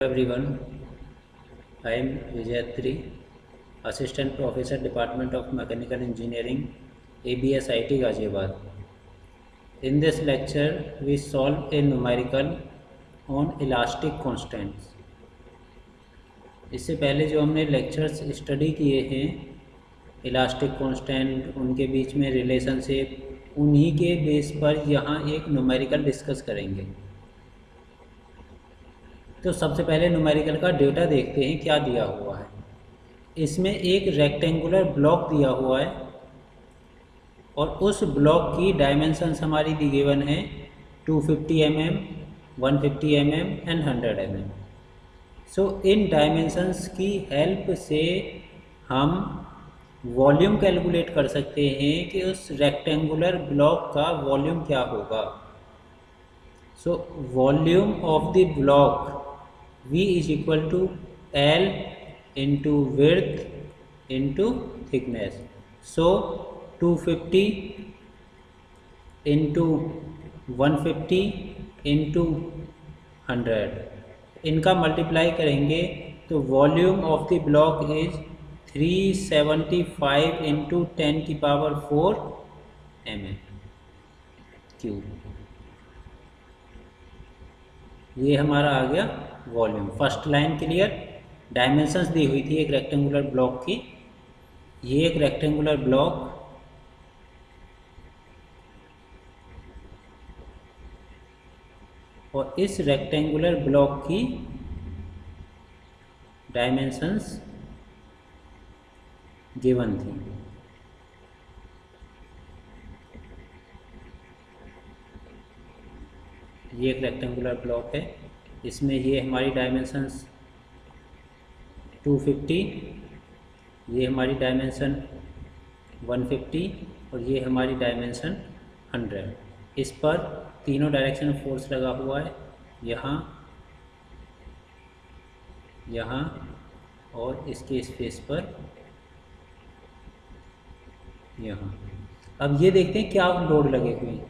Everyone, I am Vijayatri, Assistant Professor, Department of Mechanical Engineering, ABS IT Ghaziabad. In this lecture, we solve a numerical on elastic constants. इससे पहले जो हमने lectures study किए हैं elastic constant, उनके बीच में relationship, उन्हीं के बेस पर यहाँ एक न्यूमेरिकल डिस्कस करेंगे। तो सबसे पहले न्यूमेरिकल का डेटा देखते हैं क्या दिया हुआ है। इसमें एक रेक्टेंगुलर ब्लॉक दिया हुआ है और उस ब्लॉक की डायमेंशंस हमारी दी गिवन है 250 mm, 150 mm and 100 mm। So in dimensions की हेल्प से हम वॉल्यूम कैलकुलेट कर सकते हैं कि उस रेक्टेंगुलर ब्लॉक का वॉल्यूम क्या होगा। So volume of the block V is equal to L into width into thickness. So 250 into 150 into 100, इनका मल्टीप्लाई करेंगे तो volume of the block is 375 into 10 की पावर 4 mm क्यूब। ये हमारा आ गया volume. First line clear. Dimensions दी हुई थी एक रेक्टेंगुलर ब्लॉक की। ये एक रेक्टेंगुलर ब्लॉक और इस रेक्टेंगुलर ब्लॉक की डायमेंशंस गिवन थी। ये एक रेक्टेंगुलर ब्लॉक है, इसमें ये हमारी डायमेंशंस 250, ये हमारी डायमेंशन 150 और ये हमारी डायमेंशन 100। इस पर तीनों डायरेक्शन फोर्स लगा हुआ है, यहाँ, यहाँ और इसके स्पेस पर यहाँ। अब ये देखते हैं क्या लोड लगे हुए हैं।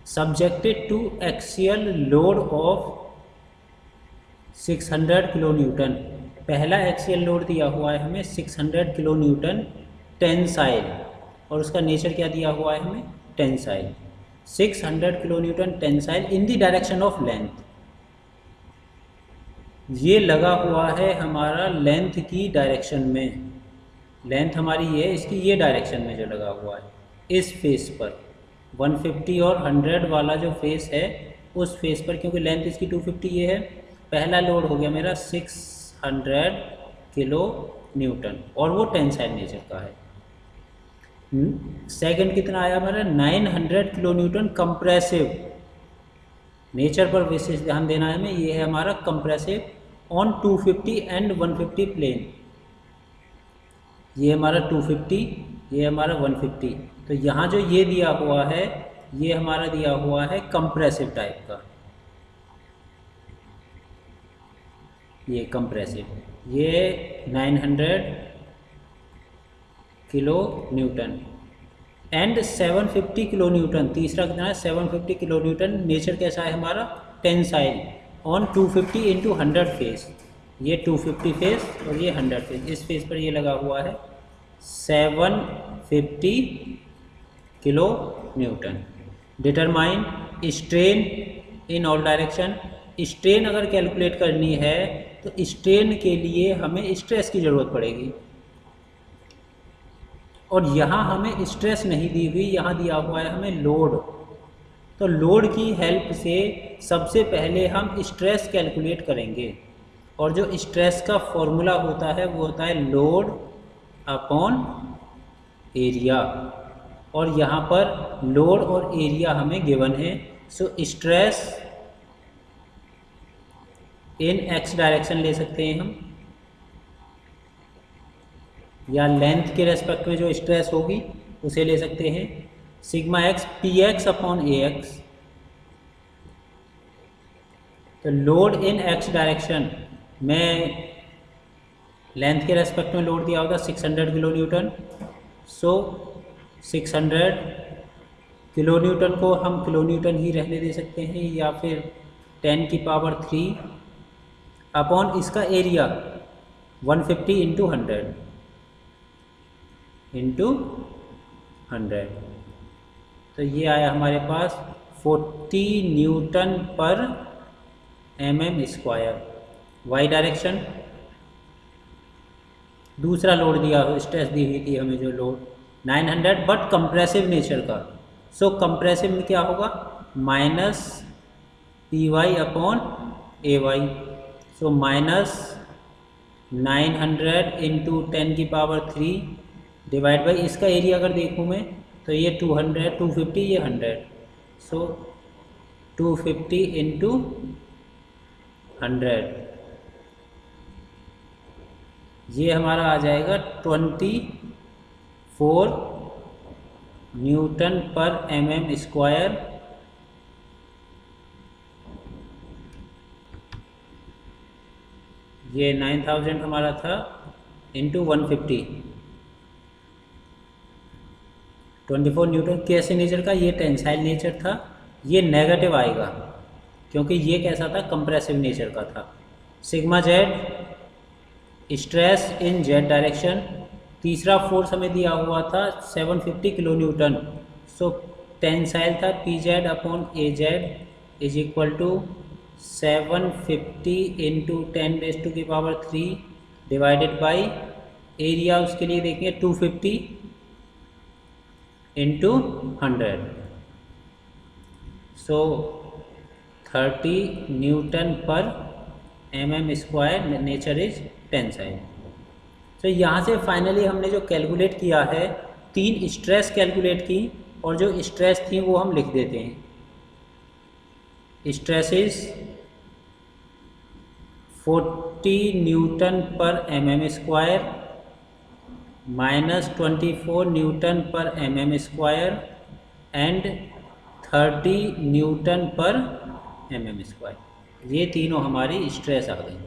Subjected to axial load of 600 kilo newton. पहला एक्सियल लोड दिया हुआ है हमें 600 किलो न्यूटन टेंसाइल, और उसका नेचर क्या दिया हुआ है हमें, tensile. 600 kilo Newton tensile in the direction of length. ये लगा हुआ है हमारा लेंथ की डायरेक्शन में। लेंथ हमारी ये है, इसकी ये डायरेक्शन में जो लगा हुआ है इस फेस पर 150 और 100 वाला जो फेस है उस फेस पर, क्योंकि लेंथ इसकी 250 ये है। पहला लोड हो गया मेरा 600 किलो न्यूटन और वो टेंसाइल नेचर का है। सेकंड कितना आया हमारा, 900 किलो न्यूटन कंप्रेसिव नेचर पर विशेष ध्यान देना है हमें। ये है हमारा कंप्रेसिव ऑन 250 एंड 150 प्लेन। ये हमारा 250, ये हमारा 150। तो यहाँ जो ये दिया हुआ है ये हमारा दिया हुआ है कंप्रेसिव टाइप का, ये कंप्रेसिव। ये 900 kilo Newton and 750 kilo Newton. तीसरा कितना है, 750 किलो न्यूटन। नेचर कैसा है हमारा, टेंसाइल ऑन 250 इंटू 100 फेस। ये 250 फेस और ये 100 फेस। इस फेस पर ये लगा हुआ है 750 kilo Newton. Determine strain in all direction. Strain अगर कैलकुलेट करनी है तो स्ट्रेन के लिए हमें स्ट्रेस की ज़रूरत पड़ेगी, और यहाँ हमें स्ट्रेस नहीं दी हुई, यहाँ दिया हुआ है हमें लोड। तो लोड की हेल्प से सबसे पहले हम स्ट्रेस कैलकुलेट करेंगे, और जो स्ट्रेस का फॉर्मूला होता है वो होता है लोड अपॉन एरिया, और यहाँ पर लोड और एरिया हमें गिवन है। So stress in x direction ले सकते हैं हम, या लेंथ के रेस्पेक्ट में जो स्ट्रेस होगी उसे ले सकते हैं, sigma x p x upon a x. तो लोड इन एक्स डायरेक्शन में लेंथ के रेस्पेक्ट में लोड दिया होगा 600 kilo newton. So 600 kilo newton को हम किलो न्यूटन ही रहने दे सकते हैं, या फिर 10 की पावर 3 अपॉन इसका एरिया 150 इंटू 100 इंटू 100, तो ये आया हमारे पास 40 Newton per mm square. Y direction दूसरा लोड दिया हो, स्ट्रेस दी हुई थी हमें जो लोड 900 बट कंप्रेसिव नेचर का। सो कंप्रेसिव में क्या होगा, minus P Y upon A Y. So minus 900 into 10⁻³ divide by इसका एरिया अगर देखूँ मैं तो ये 200, 250, ये 100। सो 250 इंटू 100, ये हमारा आ जाएगा 24 न्यूटन पर mm स्क्वायर। ये 9000 हमारा था इंटू 150, 24 न्यूटन। कैसे नेचर का, ये टेंसाइल नेचर था, ये नेगेटिव आएगा क्योंकि ये कैसा था, कंप्रेसिव नेचर का था। Sigma Z stress in Z direction. तीसरा फोर्स हमें दिया हुआ था 750 किलो न्यूटन। सो टेंसाइल था P Z upon A Z is equal to 750 into 10⁻³ divided by area, उसके लिए देखेंगे 250 into 100। So 30 newton per mm square nature is tensile. तो यहाँ से फाइनली हमने जो कैलकुलेट किया है, 3 स्ट्रेस कैलकुलेट की और जो स्ट्रेस थी वो हम लिख देते हैं। Stress is 40 Newton per mm square minus 24 Newton per mm square and 30 newton per mm square. ये तीनों हमारी स्ट्रेस आ गई।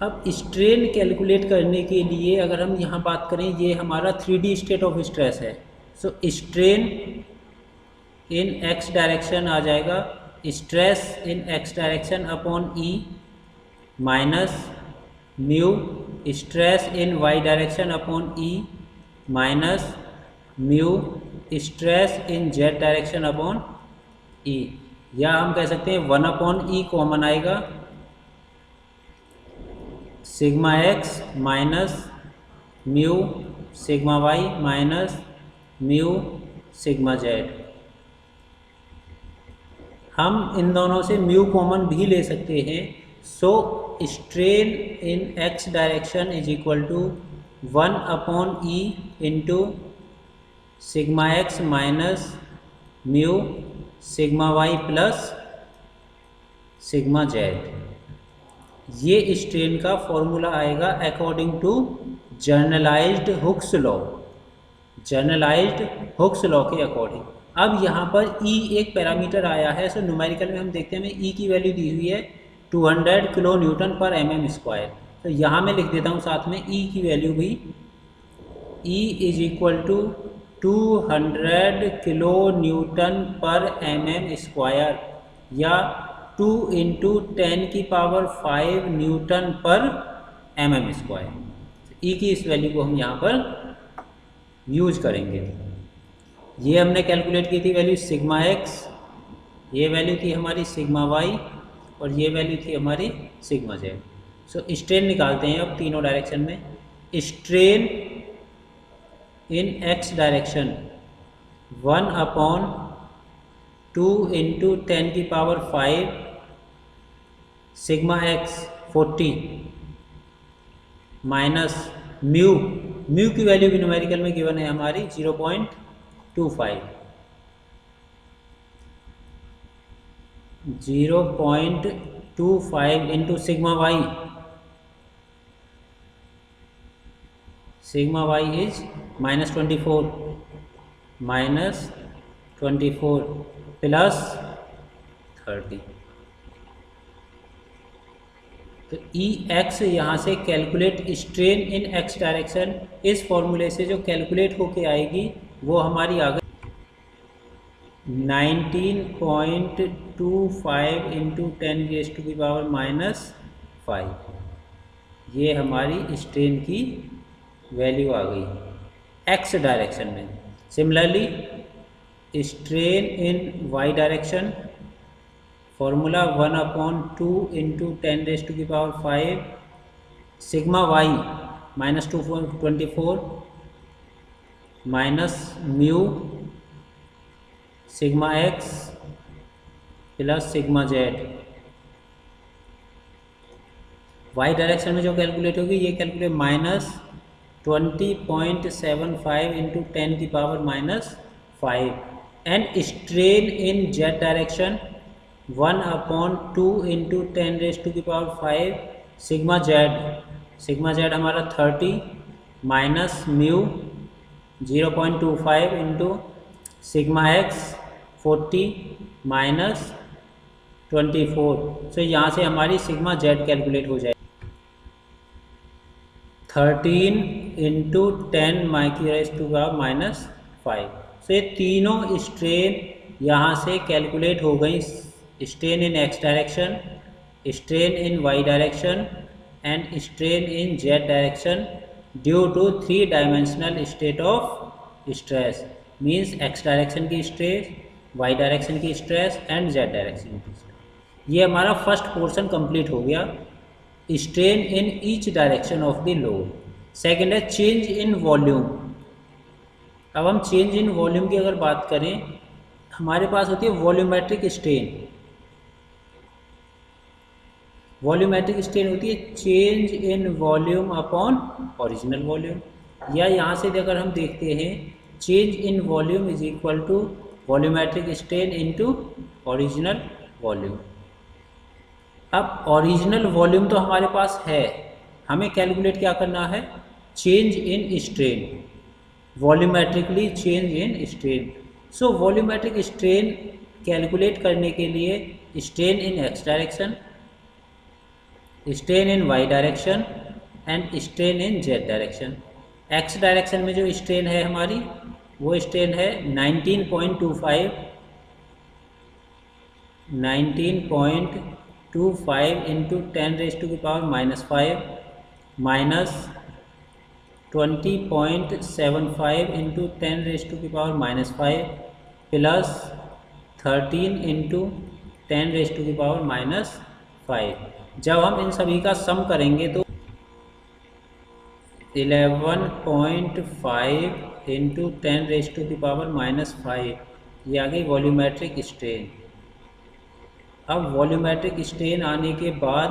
अब स्ट्रेन कैलकुलेट करने के लिए अगर हम यहाँ बात करें, ये हमारा 3D स्टेट ऑफ स्ट्रेस है। So strain in x direction आ जाएगा, stress in x direction upon e minus mu stress in Y direction upon e minus mu stress in Z direction upon e. या हम कह सकते हैं 1/e common आएगा, sigma x minus mu sigma y minus mu sigma z. हम इन दोनों से म्यू कॉमन भी ले सकते हैं। So strain in x direction is equal to 1/e into sigma x minus mu sigma y plus sigma z. ये strain का फॉर्मूला आएगा according to generalized Hooke's law, generalized Hooke's law के according. अब यहाँ पर E एक parameter आया है। सो न्यूमेरिकल में हम देखते हैं, हमें E की वैल्यू दी हुई है 200 kilo newton per mm square. तो यहाँ मैं लिख देता हूँ साथ में E की वैल्यू भी, E is equal to 200 kilo newton per mm square या 2 into 10⁵ newton per mm square. E की इस वैल्यू को हम यहाँ पर यूज करेंगे। ये हमने कैलकुलेट की थी वैल्यू सिग्मा एक्स, ये वैल्यू थी हमारी सिग्मा वाई और ये वैल्यू थी हमारी सिग्मा जेड। सो स्ट्रेन निकालते हैं अब तीनों डायरेक्शन में। Strain in x direction 1/2 into 10⁵ sigma X 40 minus mu, mu की वैल्यू भी न्यूमेरिकल में गिवन है हमारी 0.25, 0.25 into sigma Y, sigma Y is -24 plus 30। तो ई एक्स यहाँ से calculate strain in x direction, इस फॉर्मूले से जो कैलकुलेट होके आएगी वो हमारी आ गई 19.25 इंटू 10⁻⁻⁵, ये हमारी स्ट्रेन की वैल्यू आ गई एक्स डायरेक्शन में। Similarly strain in Y direction, formula 1/2 into 10⁻⁵ sigma Y -224 minus mu sigma X plus sigma Z. Y direction में जो कैलकुलेट होगी ये calculate -20.75 into 10⁻⁻5 and strain in Z direction 1/2 into 10⁵ sigma Z हमारा 30 minus mu 0.25 into sigma X 40 minus 24। So यहाँ से हमारी sigma Z calculate हो जाएगी 13 इंटू 10⁻⁻⁵। सो ये तीनों स्ट्रेन यहाँ से कैलकुलेट हो गई, strain in x direction, strain in Y direction and strain in Z direction due to 3 dimensional state of stress. Means X direction की स्ट्रेस, वाई डायरेक्शन की स्ट्रेस एंड जेड डायरेक्शन की stress. ये हमारा first portion complete हो गया, strain in each direction of the load. Second है change in volume. अब हम चेंज इन वॉल्यूम की अगर बात करें, हमारे पास होती है वॉल्यूमेट्रिक स्ट्रेन। वॉल्यूमेट्रिक स्ट्रेन होती है change in volume upon original volume, या यहाँ से अगर हम देखते हैं change in volume is equal to volumetric strain into original volume. अब ओरिजिनल वॉल्यूम तो हमारे पास है, हमें कैलकुलेट क्या करना है, change in strain, volumetrically change in strain. So volumetric strain calculate करने के लिए strain in x direction, strain in Y direction and strain in Z direction. X direction में जो स्ट्रेन है हमारी वो स्ट्रेन है 19.25 into 10⁻⁻5 minus 20.75 into 10⁻⁻5 plus 13 into 10⁻⁻5। जब हम इन सभी का सम करेंगे तो 11.5 इंटू 10⁻⁻5 ये आ गई वॉल्यूमेट्रिक स्ट्रेन। अब वॉल्यूमेट्रिक स्ट्रेन आने के बाद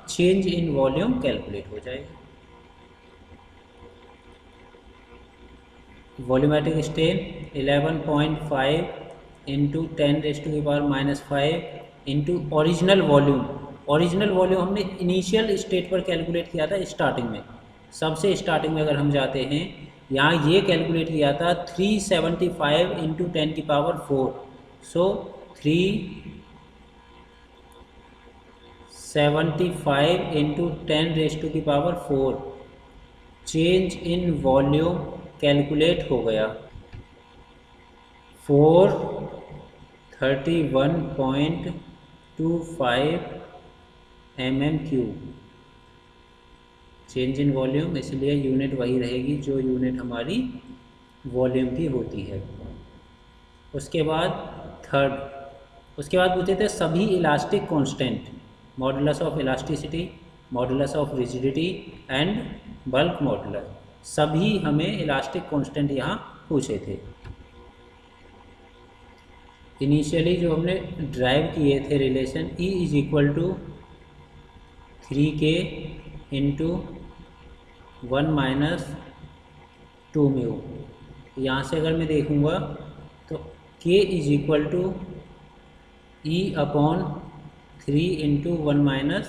चेंज इन वॉल्यूम कैलकुलेट हो जाएगा। Volumetric strain 11.5 into 10⁻⁻5 into original volume. Original volume हमने इनिशियल स्टेट पर कैलकुलेट किया था स्टार्टिंग में, सबसे स्टार्टिंग में अगर हम जाते हैं यहाँ ये कैलकुलेट किया था 375 into 10⁴। So 375 into 10⁻⁴ change in volume calculate हो गया 431.25 mm³। चेंज इन वॉल्यूम, इसलिए यूनिट वही रहेगी जो यूनिट हमारी वॉल्यूम की होती है। उसके बाद उसके बाद पूछते थे सभी elastic constant, modulus of elasticity, modulus of rigidity and bulk modulus, सभी हमें इलास्टिक कांस्टेंट यहाँ पूछे थे। इनिशियली जो हमने ड्राइव किए थे relation E is equal to 3K into 1 minus 2 mu. यहाँ से अगर मैं देखूँगा तो K is equal to E upon 3 into 1 minus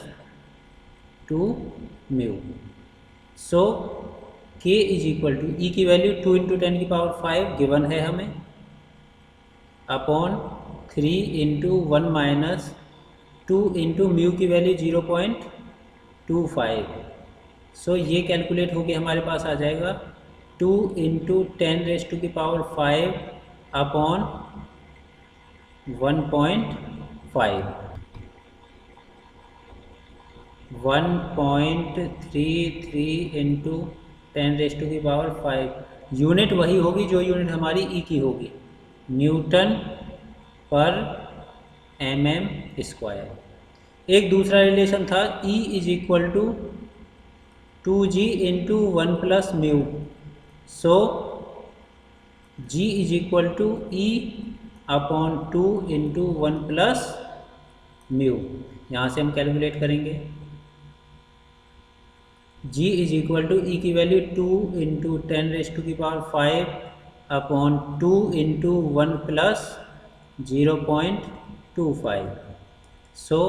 2 mu. So K is equal to E की वैल्यू 2 इंटू 10⁵ गिवन है हमें, upon 3 into 1 minus 2 into mu की वैल्यू 0.25। सो ये कैलकुलेट होके हमारे पास आ जाएगा 2 इंटू 10⁵ अपॉन 1.5, 1.33 इंटू 10⁵ यूनिट वही होगी जो यूनिट हमारी ई की होगी, न्यूटन पर mm²। एक दूसरा रिलेशन था E = 2g इंटू 1+μ। सो G = E/2 इंटू 1+μ। यहाँ से हम कैलकुलेट करेंगे। G = E की वैल्यू 2 इंटू 10⁵/2 इंटू 1+0.25। सो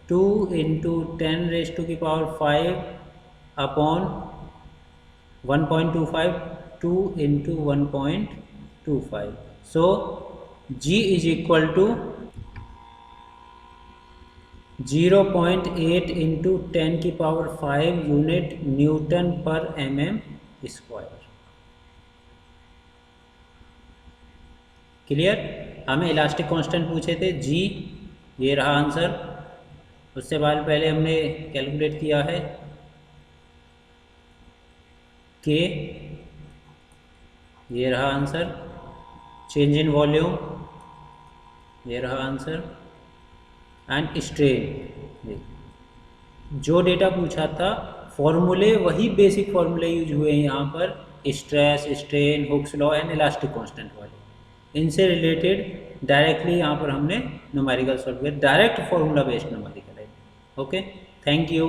2 इंटू 10⁵/1.25, 2 इंटू 1.25। सो G = 0.8 इंटू 10⁵ यूनिट न्यूटन पर mm²। क्लियर? हमें इलास्टिक कांस्टेंट पूछे थे G, ये रहा आंसर। उससे पहले हमने कैलकुलेट किया है K, ये रहा आंसर। चेंज इन वॉल्यूम, ये रहा आंसर। एंड स्ट्रेन, जो डेटा पूछा था फॉर्मूले वही बेसिक फॉर्मूले यूज हुए हैं यहाँ पर, stress, strain, Hooke's law and elastic constant वाले। इनसे रिलेटेड डायरेक्टली यहाँ पर हमने न्यूमेरिकल सॉल्व किया, डायरेक्ट फॉर्मूला बेस्ड न्यूमेरिकल है। Okay, thank you.